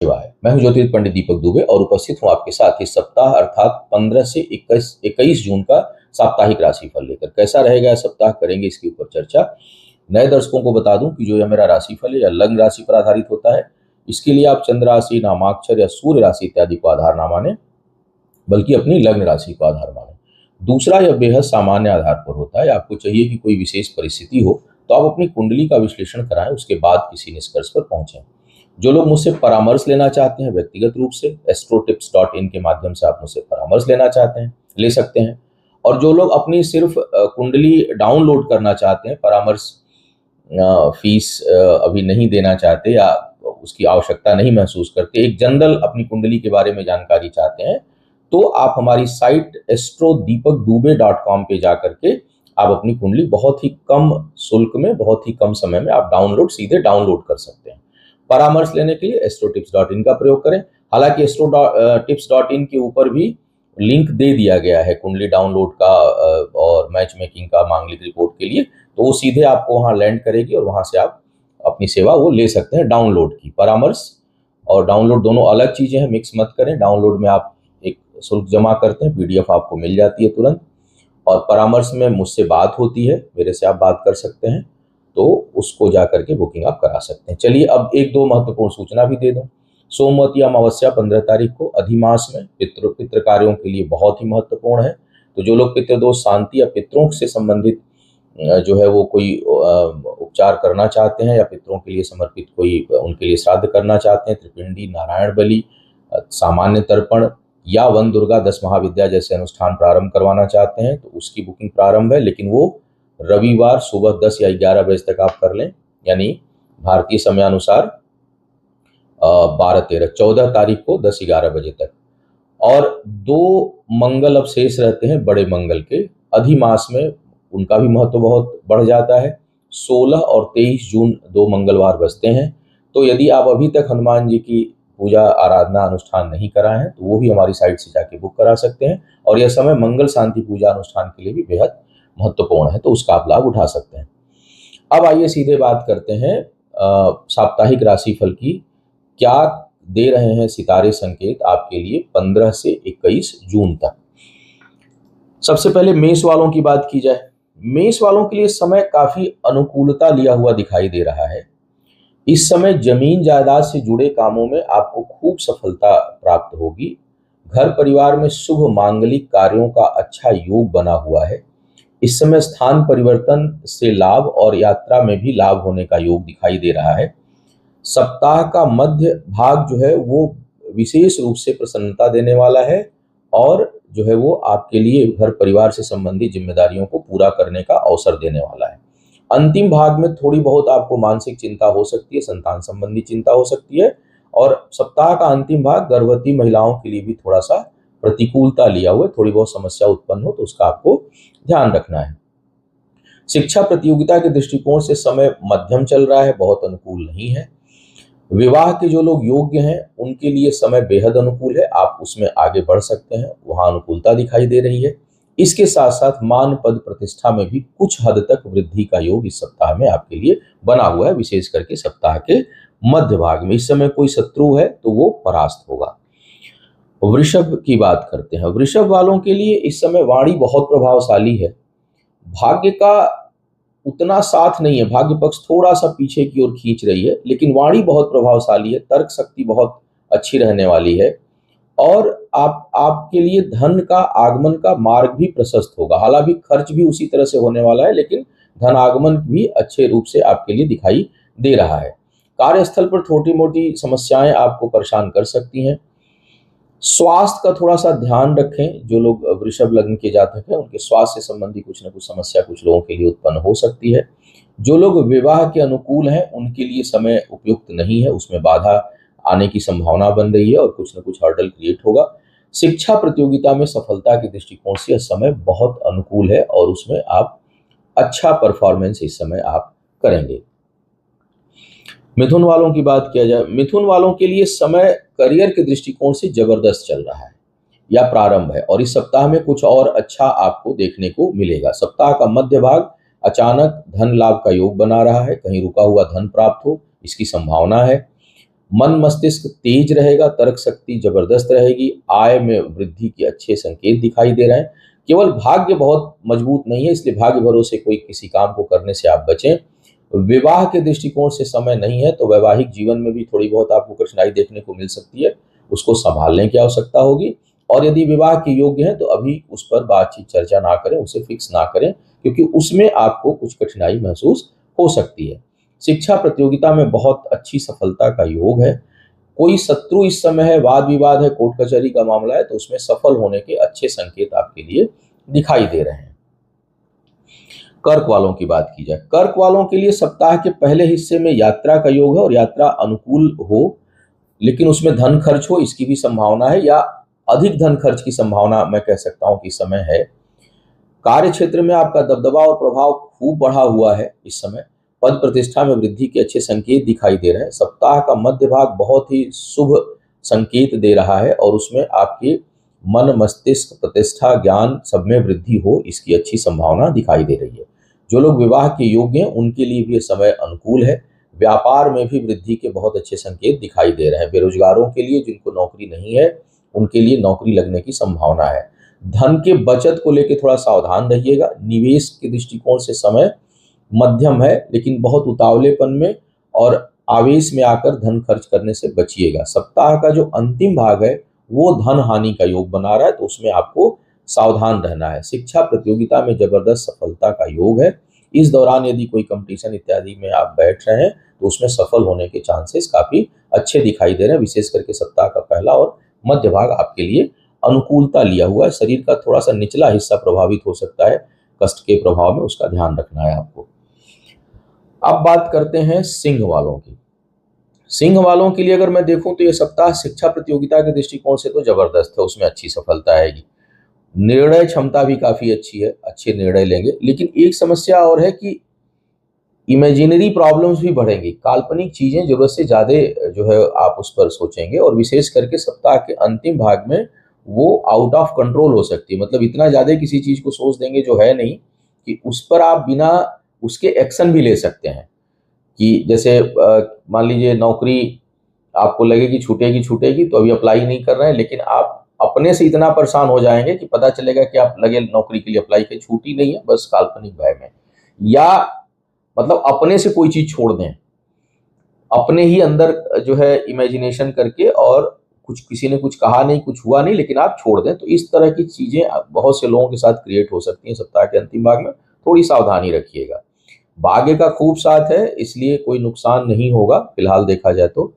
शिवाय। मैं हूं ज्योतिष पंडित दीपक दुबे और उपस्थित हूं आपके साथ इस सप्ताह अर्थात 15 से 21 जून का साप्ताहिक राशिफल लेकर। कैसा रहेगा यह सप्ताह, करेंगे इसके ऊपर चर्चा। नए दर्शकों को बता दूं कि जो यह मेरा राशिफल है यह लग्न राशि पर आधारित होता है। इसके लिए आप चंद्र राशि, नामाक्षर या सूर्य राशि इत्यादि को आधार ना माने, बल्कि अपनी लग्न राशि को आधार माने। दूसरा, यह बेहद सामान्य आधार पर होता है। आपको चाहिए कि कोई विशेष परिस्थिति हो तो आप अपनी कुंडली का विश्लेषण कराएं, उसके बाद किसी निष्कर्ष पर पहुंचें। जो लोग मुझसे परामर्श लेना चाहते हैं व्यक्तिगत रूप से, astrotips.in के माध्यम से आप मुझसे परामर्श लेना चाहते हैं, ले सकते हैं। और जो लोग अपनी सिर्फ कुंडली डाउनलोड करना चाहते हैं, परामर्श फीस अभी नहीं देना चाहते या उसकी आवश्यकता नहीं महसूस करते, एक जनरल अपनी कुंडली के बारे में जानकारी चाहते हैं, तो आप हमारी साइट astrodipakdube.com पे जाकर के आप अपनी कुंडली बहुत ही कम शुल्क में, बहुत ही कम समय में आप सीधे डाउनलोड कर सकते हैं। परामर्श लेने के लिए astrotips.in का प्रयोग करें। हालांकि astrotips.in के ऊपर भी लिंक दे दिया गया है कुंडली डाउनलोड का और मैच मेकिंग का, मांगलिक रिपोर्ट के लिए, तो वो सीधे आपको वहां लैंड करेगी और वहां से आप अपनी सेवा वो ले सकते हैं डाउनलोड की। परामर्श और डाउनलोड दोनों अलग चीजें हैं, मिक्स मत करें। डाउनलोड में आप एक शुल्क जमा करते हैं, PDF आपको मिल जाती है तुरंत, और परामर्श में मुझसे बात होती है, मेरे से आप बात कर सकते हैं, तो उसको जा करके बुकिंग आप करा सकते हैं। चलिए अब एक दो महत्वपूर्ण सूचना भी दे दूं। सोमवती अमावस्या 15 तारीख को अधिमास में पितृ कार्यों के लिए बहुत ही महत्वपूर्ण है। तो जो लोग पितृदोष शांति या पितरों से संबंधित जो है वो कोई उपचार करना चाहते हैं या पितरों के लिए समर्पित कोई उनके लिए श्राद्ध करना चाहते हैं, त्रिपिंडी, नारायण बलि, सामान्य तर्पण या वन दुर्गा 10 महाविद्या जैसे अनुष्ठान प्रारंभ करवाना चाहते हैं, तो उसकी बुकिंग प्रारंभ है। लेकिन वो रविवार सुबह 10 या 11 बजे तक आप कर लें, यानी भारतीय समयानुसार 14 तारीख को 10-11 बजे तक। और 2 मंगल अब शेष रहते हैं बड़े मंगल के, अधिमास में उनका भी महत्व बहुत बढ़ जाता है। 16 और 23 जून 2 मंगलवार बचते हैं। तो यदि आप अभी तक हनुमान जी की पूजा आराधना अनुष्ठान नहीं कराए हैं तो वो भी हमारी साइट से जाके बुक करा सकते हैं। और यह समय मंगल शांति पूजा अनुष्ठान के लिए भी बेहद महत्वपूर्ण है, तो उसका आप लाभ उठा सकते हैं। अब आइए सीधे बात करते हैं साप्ताहिक राशिफल की। क्या दे रहे हैं सितारे संकेत आपके लिए 15 से 21 जून तक। सबसे पहले मेष वालों की बात की जाए। मेष वालों के लिए समय काफी अनुकूलता लिया हुआ दिखाई दे रहा है। इस समय जमीन जायदाद से जुड़े कामों में आपको खूब सफलता प्राप्त होगी। घर परिवार में शुभ मांगलिक कार्यों का अच्छा योग बना हुआ है। इस समय स्थान परिवर्तन से लाभ और यात्रा में भी लाभ होने का योग दिखाई दे रहा है। सप्ताह का मध्य भाग जो है वो विशेष रूप से प्रसन्नता देने वाला है और जो है वो आपके लिए घर परिवार से संबंधित जिम्मेदारियों को पूरा करने का अवसर देने वाला है। अंतिम भाग में थोड़ी बहुत आपको मानसिक चिंता हो सकती है, संतान संबंधी चिंता हो सकती है, और सप्ताह का अंतिम भाग गर्भवती महिलाओं के लिए भी थोड़ा सा प्रतिकूलता लिया हुआ है। थोड़ी बहुत समस्या उत्पन्न हो तो उसका आपको ध्यान रखना है। शिक्षा प्रतियोगिता के दृष्टिकोण से समय मध्यम चल रहा है, बहुत अनुकूल नहीं है। विवाह के जो लोग योग्य हैं उनके लिए समय बेहद अनुकूल है, आप उसमें आगे बढ़ सकते हैं, वहां अनुकूलता दिखाई दे रही है। इसके साथ साथ मान पद प्रतिष्ठा में भी कुछ हद तक वृद्धि का योग इस सप्ताह में आपके लिए बना हुआ है, विशेष करके सप्ताह के मध्य भाग में। इस समय कोई शत्रु है तो वो परास्त होगा। वृषभ की बात करते हैं। वृषभ वालों के लिए इस समय वाणी बहुत प्रभावशाली है। भाग्य का उतना साथ नहीं है, भाग्य पक्ष थोड़ा सा पीछे की ओर खींच रही है, लेकिन वाणी बहुत प्रभावशाली है, तर्क शक्ति बहुत अच्छी रहने वाली है और आपके लिए धन का आगमन का मार्ग भी प्रशस्त होगा। हालांकि खर्च भी उसी तरह से होने वाला है, लेकिन धन आगमन भी अच्छे रूप से आपके लिए दिखाई दे रहा है। कार्यस्थल पर छोटी मोटी समस्याएं आपको परेशान कर सकती हैं। स्वास्थ्य का थोड़ा सा ध्यान रखें। जो लोग वृषभ लग्न के जातक हैं उनके स्वास्थ्य से संबंधी कुछ न कुछ समस्या कुछ लोगों के लिए उत्पन्न हो सकती है। जो लोग विवाह के अनुकूल हैं उनके लिए समय उपयुक्त नहीं है, उसमें बाधा आने की संभावना बन रही है और कुछ न कुछ हर्डल क्रिएट होगा। शिक्षा प्रतियोगिता में सफलता के दृष्टिकोण से यह समय बहुत अनुकूल है और उसमें आप अच्छा परफॉर्मेंस इस समय आप करेंगे। मिथुन वालों की बात किया जाए। मिथुन वालों के लिए समय करियर के दृष्टिकोण से जबरदस्त चल रहा है या प्रारंभ है और इस सप्ताह में कुछ और अच्छा आपको देखने को मिलेगा। सप्ताह का मध्य भाग अचानक धन लाभ का योग बना रहा है, कहीं रुका हुआ धन प्राप्त हो इसकी संभावना है। मन मस्तिष्क तेज रहेगा, तर्क शक्ति जबरदस्त रहेगी, आय में वृद्धि के अच्छे संकेत दिखाई दे रहे हैं। केवल भाग्य बहुत मजबूत नहीं है, इसलिए भाग्य भरोसे कोई किसी काम को करने से आप बचें। विवाह के दृष्टिकोण से समय नहीं है, तो वैवाहिक जीवन में भी थोड़ी बहुत आपको कठिनाई देखने को मिल सकती है, उसको संभालने की आवश्यकता होगी। और यदि विवाह के योग्य हैं तो अभी उस पर बातचीत चर्चा ना करें, उसे फिक्स ना करें, क्योंकि उसमें आपको कुछ कठिनाई महसूस हो सकती है। शिक्षा प्रतियोगिता में बहुत अच्छी सफलता का योग है। कोई शत्रु इस समय है, वाद विवाद है, कोर्ट कचहरी का मामला है, तो उसमें सफल होने के अच्छे संकेत आपके लिए दिखाई दे रहे हैं। कर्क वालों की बात की जाए, कर्क वालों के लिए सप्ताह के पहले हिस्से में यात्रा का योग है और यात्रा अनुकूल हो, लेकिन उसमें धन खर्च हो इसकी भी संभावना है, या अधिक धन खर्च की संभावना मैं कह सकता हूं कि समय है। कार्य क्षेत्र में आपका दबदबा और प्रभाव खूब बढ़ा हुआ है इस समय। पद प्रतिष्ठा में वृद्धि के अच्छे संकेत दिखाई दे रहे हैं। सप्ताह का मध्य भाग बहुत ही शुभ संकेत दे रहा है और उसमें आपके मन मस्तिष्क प्रतिष्ठा ज्ञान सब में वृद्धि हो इसकी अच्छी संभावना दिखाई दे रही है। जो लोग विवाह के योग्य हैं उनके लिए भी ये समय अनुकूल है। व्यापार में भी वृद्धि के बहुत अच्छे संकेत दिखाई दे रहे हैं। बेरोजगारों के लिए, जिनको नौकरी नहीं है, उनके लिए नौकरी लगने की संभावना है। धन के बचत को लेकर थोड़ा सावधान रहिएगा। निवेश के दृष्टिकोण से समय मध्यम है, लेकिन बहुत उतावलेपन में और आवेश में आकर धन खर्च करने से बचिएगा। सप्ताह का जो अंतिम भाग है वो धन हानि का योग बना रहा है, तो उसमें आपको सावधान रहना है। शिक्षा प्रतियोगिता में जबरदस्त सफलता का योग है। इस दौरान यदि कोई कंपटीशन इत्यादि में आप बैठ रहे हैं तो उसमें सफल होने के चांसेस काफी अच्छे दिखाई दे रहे हैं। विशेष करके सप्ताह का पहला और मध्य भाग आपके लिए अनुकूलता लिया हुआ है। शरीर का थोड़ा सा निचला हिस्सा प्रभावित हो सकता है, कष्ट के प्रभाव में, उसका ध्यान रखना है आपको। अब बात करते हैं सिंह वालों की। सिंह वालों के लिए अगर मैं देखूं तो यह सप्ताह शिक्षा प्रतियोगिता के दृष्टिकोण से तो जबरदस्त है, उसमें अच्छी सफलता आएगी। निर्णय क्षमता भी काफी अच्छी है, अच्छे निर्णय लेंगे। लेकिन एक समस्या और है कि इमेजिनरी प्रॉब्लम्स भी बढ़ेंगी। काल्पनिक चीजें जरूरत से ज्यादा जो है आप उस पर सोचेंगे, और विशेष करके सप्ताह के अंतिम भाग में वो आउट ऑफ कंट्रोल हो सकती है। मतलब इतना ज्यादा किसी चीज को सोच देंगे जो है नहीं, कि उस पर आप बिना उसके एक्शन भी ले सकते हैं। कि जैसे मान लीजिए नौकरी आपको लगेगी छूटेगी छूटेगी, तो अभी अप्लाई नहीं कर रहे हैं, लेकिन आप अपने से इतना परेशान हो जाएंगे कि पता चलेगा कि आप लगे नौकरी के लिए अप्लाई के छूटी नहीं है, बस काल्पनिक भय में। या मतलब अपने से कोई चीज छोड़ दें, अपने ही अंदर जो है इमेजिनेशन करके, और कुछ किसी ने कुछ कहा नहीं, कुछ हुआ नहीं, लेकिन आप छोड़ दें। तो इस तरह की चीजें बहुत से लोगों के साथ क्रिएट हो सकती हैं सप्ताह के अंतिम भाग में, थोड़ी सावधानी रखिएगा। भाग्य का खूब साथ है, इसलिए कोई नुकसान नहीं होगा फिलहाल देखा जाए तो।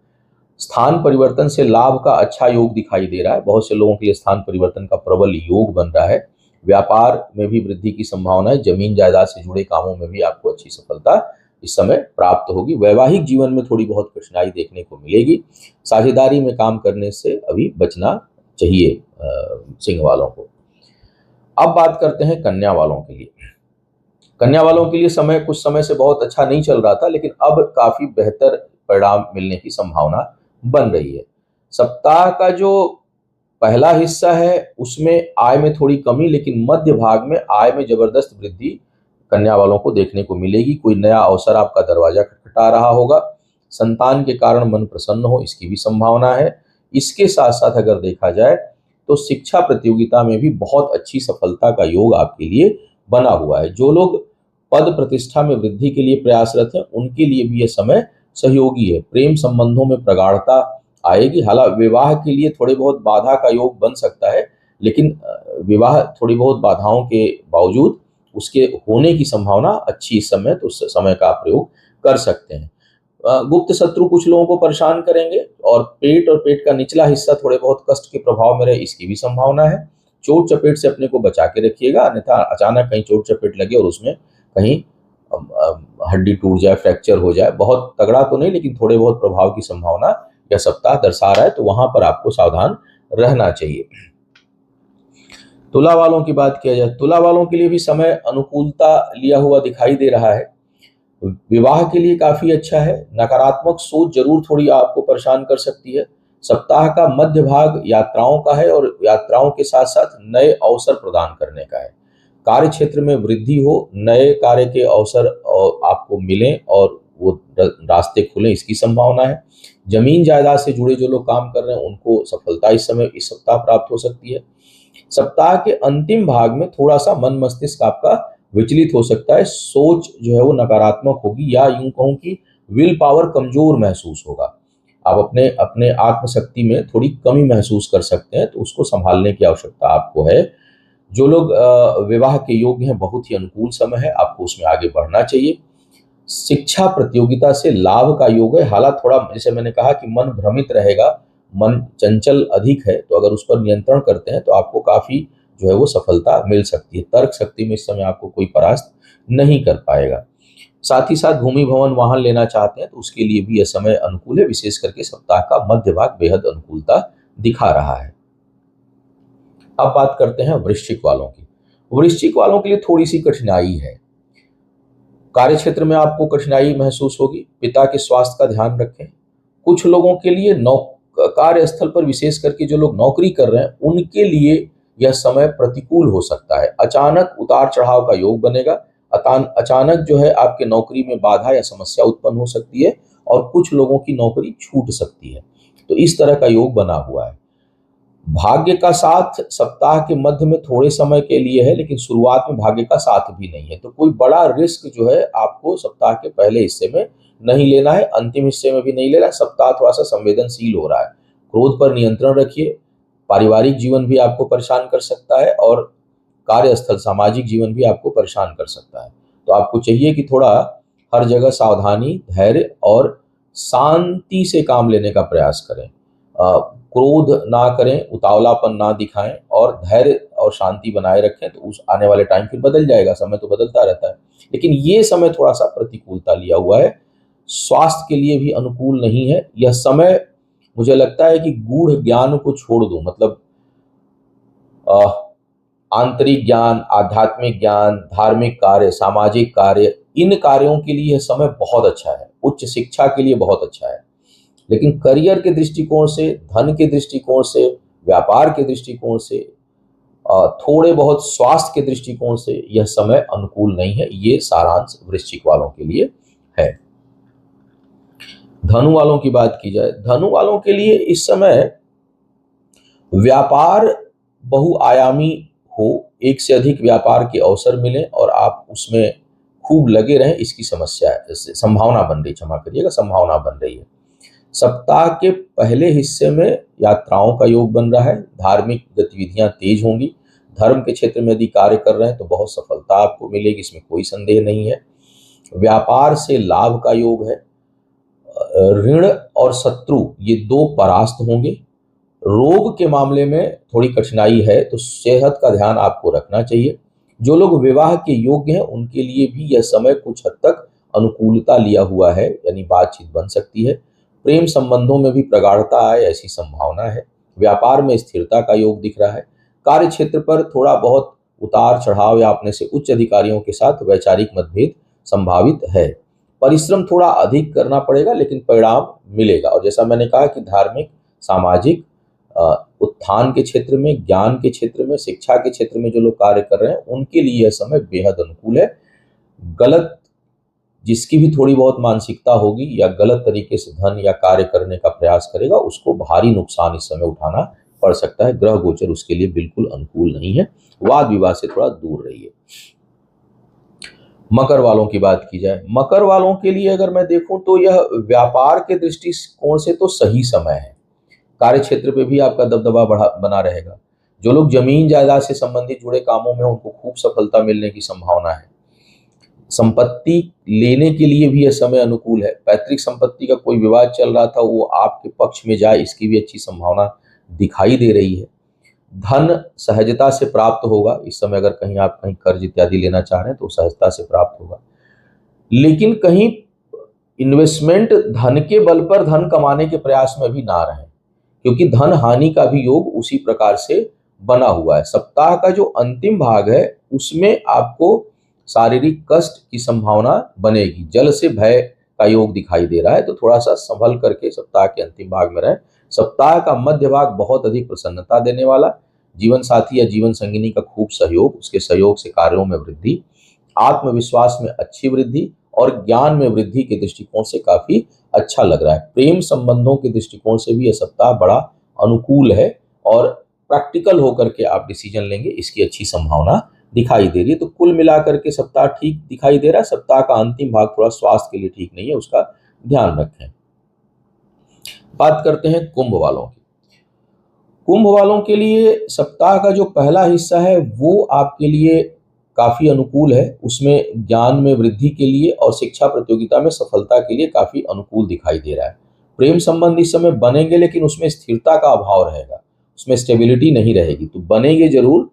स्थान परिवर्तन से लाभ का अच्छा योग दिखाई दे रहा है। बहुत से लोगों के लिए स्थान परिवर्तन का प्रबल योग बन रहा है। व्यापार में भी वृद्धि की संभावना है। जमीन जायदाद से जुड़े कामों में भी आपको अच्छी सफलता इस समय प्राप्त होगी। वैवाहिक जीवन में थोड़ी बहुत कठिनाई देखने को मिलेगी। साझेदारी में काम करने से अभी बचना चाहिए सिंह वालों को। अब बात करते हैं कन्या वालों के लिए। कन्या वालों के लिए समय कुछ समय से बहुत अच्छा नहीं चल रहा था, लेकिन अब काफी बेहतर परिणाम मिलने की संभावना बन रही है। सप्ताह का जो पहला हिस्सा है उसमें आय में थोड़ी कमी, लेकिन मध्य भाग में आय में जबरदस्त वृद्धि कन्या वालों को देखने को मिलेगी। कोई नया अवसर आपका दरवाजा खटखटा रहा होगा। संतान के कारण मन प्रसन्न हो इसकी भी संभावना है। इसके साथ साथ अगर देखा जाए तो शिक्षा प्रतियोगिता में भी बहुत अच्छी सफलता का योग आपके लिए बना हुआ है। जो लोग पद प्रतिष्ठा में वृद्धि के लिए प्रयासरत हैं उनके लिए भी यह समय सहयोगी है। प्रेम संबंधों में प्रगाढ़ता आएगी। हालांकि विवाह के लिए थोड़े बहुत बाधा का योग बन सकता है, लेकिन विवाह थोड़ी बहुत बाधाओं के बावजूद उसके होने की संभावना अच्छी इस समय, तो उस समय का आप प्रयोग कर सकते हैं। गुप्त शत्रु कुछ लोगों को परेशान करेंगे, और पेट का निचला हिस्सा थोड़े बहुत कष्ट के प्रभाव में रहे इसकी भी संभावना है। चोट चपेट से अपने को बचा के रखिएगा, अन्यथा अचानक कहीं चोट चपेट लगे और उसमें कहीं हड्डी टूट जाए, फ्रैक्चर हो जाए, बहुत तगड़ा तो नहीं लेकिन थोड़े बहुत प्रभाव की संभावना यह सप्ताह दर्शा रहा है, तो वहां पर आपको सावधान रहना चाहिए। तुला वालों की बात किया जाए, तुला वालों के लिए भी समय अनुकूलता लिया हुआ दिखाई दे रहा है। विवाह के लिए काफी अच्छा है। नकारात्मक सोच जरूर थोड़ी आपको परेशान कर सकती है। सप्ताह का मध्य भाग यात्राओं का है, और यात्राओं के साथ साथ नए अवसर प्रदान करने का है। कार्य क्षेत्र में वृद्धि हो, नए कार्य के अवसर आपको मिलें और वो रास्ते खुलें इसकी संभावना है। जमीन जायदाद से जुड़े जो लोग काम कर रहे हैं उनको सफलता इस सप्ताह प्राप्त हो सकती है। सप्ताह के अंतिम भाग में थोड़ा सा मन मस्तिष्क आपका विचलित हो सकता है, सोच जो है वो नकारात्मक होगी, या यूं कहूं कि विल पावर कमजोर महसूस होगा। आप अपने अपने आत्मशक्ति में थोड़ी कमी महसूस कर सकते हैं, तो उसको संभालने की आवश्यकता आपको है। जो लोग विवाह के योग्य हैं, बहुत ही अनुकूल समय है, आपको उसमें आगे बढ़ना चाहिए। शिक्षा प्रतियोगिता से लाभ का योग है। हालांकि थोड़ा, जैसे मैंने कहा कि मन भ्रमित रहेगा, मन चंचल अधिक है, तो अगर उस पर नियंत्रण करते हैं तो आपको काफी जो है वो सफलता मिल सकती है। तर्क शक्ति में इस समय आपको कोई परास्त नहीं कर पाएगा। साथ ही साथ भूमि भवन वाहन लेना चाहते हैं तो उसके लिए भी यह समय अनुकूल है। विशेष करके सप्ताह का मध्य भाग बेहद अनुकूलता दिखा रहा है। अब बात करते हैं वृश्चिक वालों की। वृश्चिक वालों के लिए थोड़ी सी कठिनाई है। कार्य क्षेत्र में आपको कठिनाई महसूस होगी। पिता के स्वास्थ्य का ध्यान रखें। कुछ लोगों के लिए कार्यस्थल पर, विशेष करके जो लोग नौकरी कर रहे हैं, उनके लिए यह समय प्रतिकूल हो सकता है। अचानक उतार चढ़ाव का योग बनेगा। अचानक जो है आपके नौकरी में बाधा या समस्या उत्पन्न हो सकती है, और कुछ लोगों की नौकरी छूट सकती है। तो इस तरह का योग बना हुआ है। भाग्य का साथ सप्ताह के मध्य में थोड़े समय के लिए है, लेकिन शुरुआत में भाग्य का साथ भी नहीं है। तो कोई बड़ा रिस्क जो है आपको सप्ताह के पहले हिस्से में नहीं लेना है, अंतिम हिस्से में भी नहीं लेना है। सप्ताह थोड़ा सा संवेदनशील हो रहा है। क्रोध पर नियंत्रण रखिए। पारिवारिक जीवन भी आपको परेशान कर सकता है, और कार्यस्थल, सामाजिक जीवन भी आपको परेशान कर सकता है। तो आपको चाहिए कि थोड़ा हर जगह सावधानी, धैर्य और शांति से काम लेने का प्रयास करें। क्रोध ना करें, उतावलापन ना दिखाएं, और धैर्य और शांति बनाए रखें। तो उस आने वाले टाइम फिर बदल जाएगा, समय तो बदलता रहता है, लेकिन ये समय थोड़ा सा प्रतिकूलता लिया हुआ है। स्वास्थ्य के लिए भी अनुकूल नहीं है यह समय। मुझे लगता है कि गूढ़ ज्ञान को छोड़ दो, मतलब आंतरिक ज्ञान, आध्यात्मिक ज्ञान, धार्मिक कार्य, सामाजिक कार्य, इन कार्यों के लिए यह समय बहुत अच्छा है। उच्च शिक्षा के लिए बहुत अच्छा है। लेकिन करियर के दृष्टिकोण से, धन के दृष्टिकोण से, व्यापार के दृष्टिकोण से, थोड़े बहुत स्वास्थ्य के दृष्टिकोण से यह समय अनुकूल नहीं है। ये सारांश वृश्चिक वालों के लिए है। धनु वालों की बात की जाए, धनु वालों के लिए इस समय व्यापार बहुआयामी हो, एक से अधिक व्यापार के अवसर मिले और आप उसमें खूब लगे रहें, इसकी संभावना बन रही, क्षमा करिएगा, संभावना बन रही है। सप्ताह के पहले हिस्से में यात्राओं का योग बन रहा है। धार्मिक गतिविधियां तेज होंगी। धर्म के क्षेत्र में यदि कार्य कर रहे हैं तो बहुत सफलता आपको मिलेगी, इसमें कोई संदेह नहीं है। व्यापार से लाभ का योग है। ऋण और शत्रु ये दो परास्त होंगे। रोग के मामले में थोड़ी कठिनाई है, तो सेहत का ध्यान आपको रखना चाहिए। जो लोग विवाह के योग्य हैं उनके लिए भी यह समय कुछ हद तक अनुकूलता लिया हुआ है, यानी बातचीत बन सकती है। प्रेम संबंधों में भी प्रगाढ़ता आए, ऐसी संभावना है। व्यापार में स्थिरता का योग दिख रहा है। कार्य क्षेत्र पर थोड़ा बहुत उतार चढ़ाव या अपने से उच्च अधिकारियों के साथ वैचारिक मतभेद संभावित है। परिश्रम थोड़ा अधिक करना पड़ेगा, लेकिन परिणाम मिलेगा। और जैसा मैंने कहा कि धार्मिक, सामाजिक, उत्थान के क्षेत्र में, ज्ञान के क्षेत्र में, शिक्षा के क्षेत्र में जो लोग कार्य कर रहे हैं उनके लिए यह समय बेहद अनुकूल है। गलत, जिसकी भी थोड़ी बहुत मानसिकता होगी या गलत तरीके से धन या कार्य करने का प्रयास करेगा, उसको भारी नुकसान इस समय उठाना पड़ सकता है। ग्रह गोचर उसके लिए बिल्कुल अनुकूल नहीं है। वाद विवाद से थोड़ा दूर रहिए। मकर वालों की बात की जाए, मकर वालों के लिए अगर मैं देखूं तो यह व्यापार के दृष्टिकोण से तो सही समय है। कार्य क्षेत्र पे भी आपका दबदबा बना रहेगा। जो लोग जमीन जायदाद से संबंधित जुड़े कामों में, उनको खूब सफलता मिलने की संभावना है। संपत्ति लेने के लिए भी यह समय अनुकूल है। पैतृक संपत्ति का कोई विवाद चल रहा था, वो आपके पक्ष में जाए, इसकी भी अच्छी संभावना दिखाई दे रही है। धन सहजता से प्राप्त होगा। इस समय अगर कहीं आप कहीं कर्ज इत्यादि लेना चाह रहे हैं तो सहजता से प्राप्त होगा। लेकिन कहीं इन्वेस्टमेंट, धन के बल पर धन कमाने के प्रयास में भी ना रहें, क्योंकि धन हानि का भी योग उसी प्रकार से बना हुआ है। सप्ताह का जो अंतिम भाग है उसमें आपको शारीरिक कष्ट की संभावना बनेगी। जल से भय का योग दिखाई दे रहा है, तो थोड़ा सा संभल करके सप्ताह के अंतिम भाग में रहें। सप्ताह का मध्य भाग बहुत अधिक प्रसन्नता देने वाला। जीवन साथी या जीवन संगिनी का खूब सहयोग, उसके सहयोग से कार्यों में वृद्धि, आत्मविश्वास में अच्छी वृद्धि और ज्ञान में वृद्धि के दृष्टिकोण से काफी अच्छा लग रहा है। प्रेम संबंधों के दृष्टिकोण से भी यह सप्ताह बड़ा अनुकूल है और प्रैक्टिकल होकर के आप डिसीजन लेंगे, इसकी अच्छी संभावना दिखाई दे रही है। तो कुल मिलाकर के सप्ताह ठीक दिखाई दे रहा है। सप्ताह का अंतिम भाग थोड़ा स्वास्थ्य के लिए ठीक नहीं है, उसका ध्यान रखें। बात करते हैं कुंभ वालों की। कुंभ वालों के लिए सप्ताह का जो पहला हिस्सा है वो आपके लिए काफी अनुकूल है। उसमें ज्ञान में वृद्धि के लिए और शिक्षा प्रतियोगिता में सफलता के लिए काफी अनुकूल दिखाई दे रहा है। प्रेम संबंध इस समय बनेंगे, लेकिन उसमें स्थिरता का अभाव रहेगा, उसमें स्टेबिलिटी नहीं रहेगी। तो बनेंगे जरूर,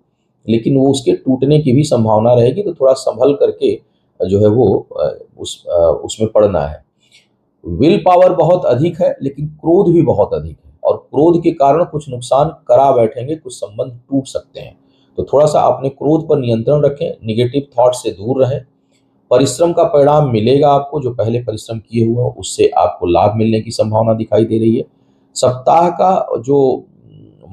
लेकिन वो उसके टूटने की भी संभावना रहेगी। तो थोड़ा संभल करके जो है वो उसमें पड़ना है। विल पावर बहुत अधिक है, लेकिन क्रोध भी बहुत अधिक है, और क्रोध के कारण कुछ नुकसान करा बैठेंगे, कुछ संबंध टूट सकते हैं। तो थोड़ा सा अपने क्रोध पर नियंत्रण रखें, निगेटिव थॉट से दूर रहें। परिश्रम का परिणाम मिलेगा आपको, जो पहले परिश्रम किए हुए हैं उससे आपको लाभ मिलने की संभावना दिखाई दे रही है। सप्ताह का जो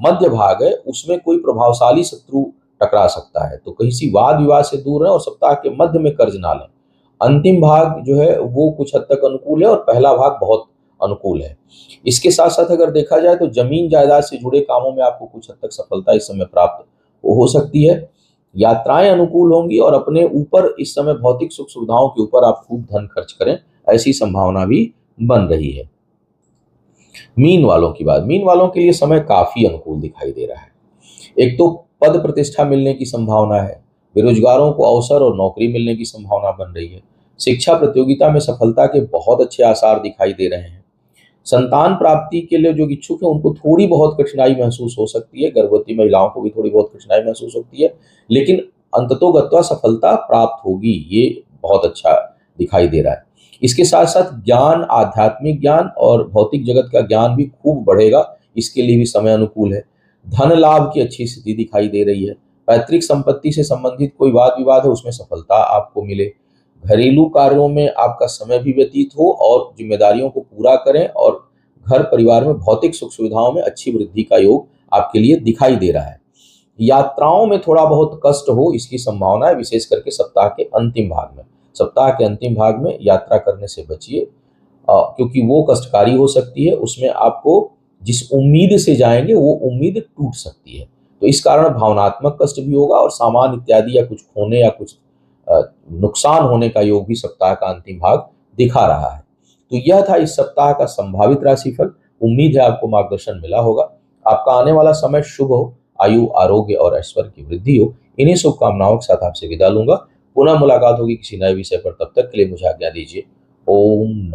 मध्य भाग है उसमें कोई प्रभावशाली शत्रु टकरा सकता है, तो किसी वाद विवाद से दूर रहें और सप्ताह के मध्य में कर्ज ना लें। अंतिम भाग जो है वो कुछ हद तक अनुकूल है और पहला भाग बहुत अनुकूल है। इसके साथ साथ अगर देखा जाए तो जमीन जायदाद से जुड़े कामों में आपको कुछ हद तक सफलता इस समय प्राप्त हो सकती है। यात्राएं अनुकूल होंगी और अपने ऊपर इस समय भौतिक सुख सुविधाओं के ऊपर आप खूब धन खर्च करें, ऐसी संभावना भी बन रही है। मीन वालों की बात, मीन वालों के लिए समय काफी अनुकूल दिखाई दे रहा है। एक तो पद प्रतिष्ठा मिलने की संभावना है, बेरोजगारों को अवसर और नौकरी मिलने की संभावना बन रही है। शिक्षा प्रतियोगिता में सफलता के बहुत अच्छे आसार दिखाई दे रहे हैं। संतान प्राप्ति के लिए जो इच्छुक है उनको थोड़ी बहुत कठिनाई महसूस हो सकती है, गर्भवती महिलाओं को भी थोड़ी बहुत कठिनाई महसूस होती है, लेकिन अंततोगत्वा सफलता प्राप्त होगी, ये बहुत अच्छा दिखाई दे रहा है। इसके साथ साथ ज्ञान, आध्यात्मिक ज्ञान और भौतिक जगत का ज्ञान भी खूब बढ़ेगा, इसके लिए भी समय अनुकूल है। धन लाभ की अच्छी स्थिति दिखाई दे रही है। पैतृक संपत्ति से संबंधित कोई वाद विवाद है उसमें सफलता आपको मिले। घरेलू कार्यों में आपका समय भी व्यतीत हो और जिम्मेदारियों को पूरा करें, और घर परिवार में भौतिक सुख सुविधाओं में अच्छी वृद्धि का योग आपके लिए दिखाई दे रहा है। यात्राओं में थोड़ा बहुत कष्ट हो इसकी संभावना है, विशेष करके सप्ताह के अंतिम भाग में। सप्ताह के अंतिम भाग में यात्रा करने से बचिए, क्योंकि वो कष्टकारी हो सकती है। उसमें आपको जिस उम्मीद से जाएंगे वो उम्मीद टूट सकती है, तो इस कारण भावनात्मक कष्ट भी होगा और सामान इत्यादि या कुछ खोने या कुछ नुकसान होने का योग भी सप्ताह का अंतिम भाग दिखा रहा है। तो यह था इस सप्ताह का संभावित राशिफल। उम्मीद है आपको मार्गदर्शन मिला होगा। आपका आने वाला समय शुभ हो, आयु, आरोग्य और ऐश्वर्य की वृद्धि हो। इन्हीं शुभकामनाओं के साथ आपसे विदा लूंगा। पुनः मुलाकात होगी किसी नए विषय पर, तब तक के लिए मुझे आज्ञा दीजिए। ओम नमः